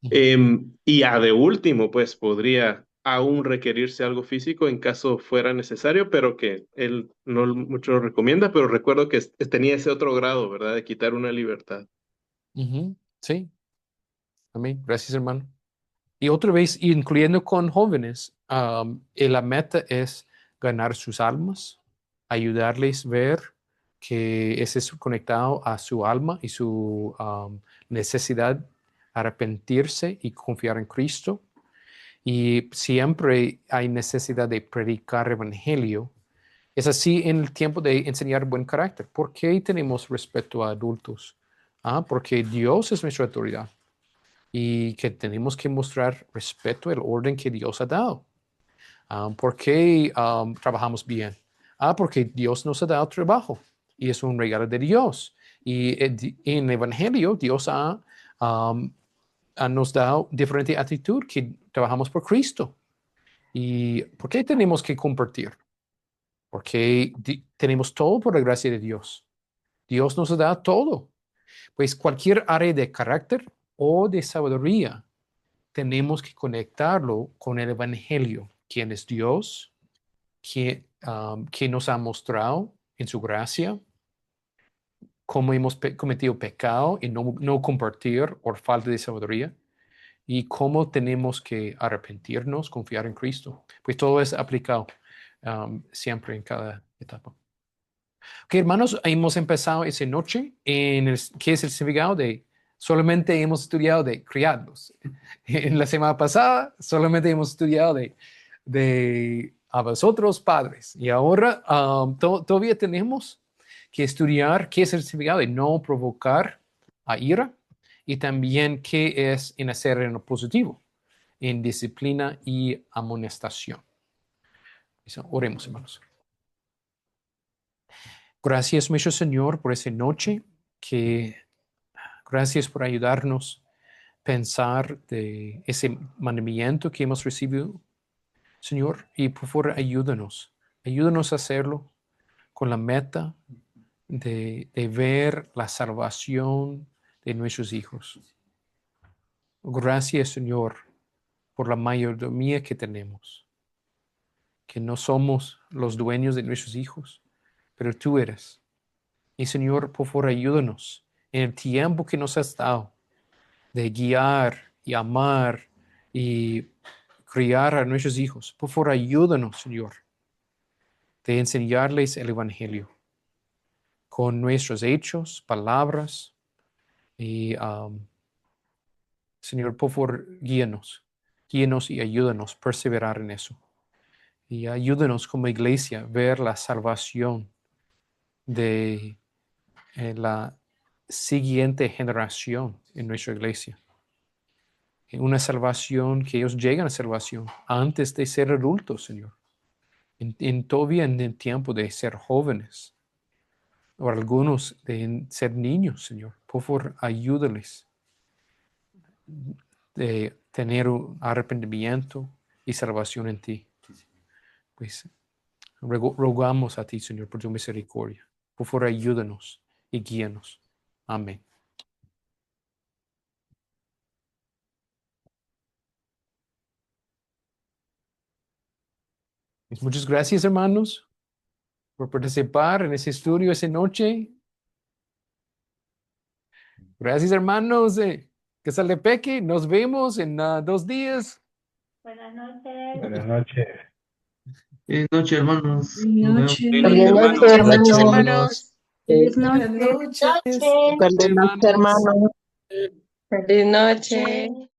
Ujú. Y a de último, pues podría aún requerirse algo físico en caso fuera necesario, pero que él no mucho lo recomienda, pero recuerdo que tenía ese otro grado, ¿verdad? De quitar una libertad. Ujú. Sí, amén. Gracias, hermano. Y otra vez, incluyendo con jóvenes, la meta es ganar sus almas, ayudarles a ver que ese es conectado a su alma y su necesidad de arrepentirse y confiar en Cristo. Y siempre hay necesidad de predicar el evangelio. Es así en el tiempo de enseñar buen carácter. ¿Por qué tenemos respeto a adultos? Porque Dios es nuestra autoridad y que tenemos que mostrar respeto al orden que Dios ha dado. ¿Por qué trabajamos bien? Porque Dios nos ha dado trabajo y es un regalo de Dios. Y en el Evangelio Dios nos dado diferente actitud que trabajamos por Cristo. ¿Y por qué tenemos que compartir? Porque tenemos todo por la gracia de Dios. Dios nos ha dado todo. Pues cualquier área de carácter o de sabiduría tenemos que conectarlo con el Evangelio, quien es Dios, que nos ha mostrado en su gracia cómo hemos cometido pecado y no compartir por falta de sabiduría, y cómo tenemos que arrepentirnos, confiar en Cristo. Pues todo es aplicado siempre en cada etapa. Ok, hermanos, hemos empezado esa noche en qué es el significado de solamente hemos estudiado de criados. En la semana pasada solamente hemos estudiado de a vosotros padres. Y ahora todavía tenemos que estudiar qué es el significado de no provocar a ira y también qué es en hacer en lo positivo, en disciplina y amonestación. Oremos, hermanos. Gracias, nuestro Señor, por esa noche, gracias por ayudarnos a pensar de ese mandamiento que hemos recibido, Señor, y por favor ayúdanos a hacerlo con la meta de ver la salvación de nuestros hijos. Gracias, Señor, por la mayordomía que tenemos, que no somos los dueños de nuestros hijos, pero tú eres. Y Señor, por favor, ayúdanos en el tiempo que nos has dado de guiar y amar y criar a nuestros hijos. Por favor, ayúdanos, Señor, de enseñarles el Evangelio con nuestros hechos, palabras. Y, Señor, por favor, guíanos y ayúdanos a perseverar en eso. Y ayúdanos como iglesia a ver la salvación de la siguiente generación en nuestra iglesia. Una salvación, que ellos llegan a salvación antes de ser adultos, Señor. Todavía en el tiempo de ser jóvenes, o algunos de ser niños, Señor. Por favor, ayúdales de tener un arrepentimiento y salvación en ti. Pues rogamos a ti, Señor, por tu misericordia. Por favor, ayúdanos y guíanos. Amén. Pues muchas gracias, hermanos, por participar en ese estudio esa noche. Gracias, hermanos. Que sale Peque. Nos vemos en 2 días. Buenas noches. Buenas noches. Buenas noches, hermanos. Feliz Nos noche, vemos. hermanos. Feliz Gracias, noche, hermanos. hermanos. Feliz noche. Feliz noche, Hermanos. hermanos. Feliz noche.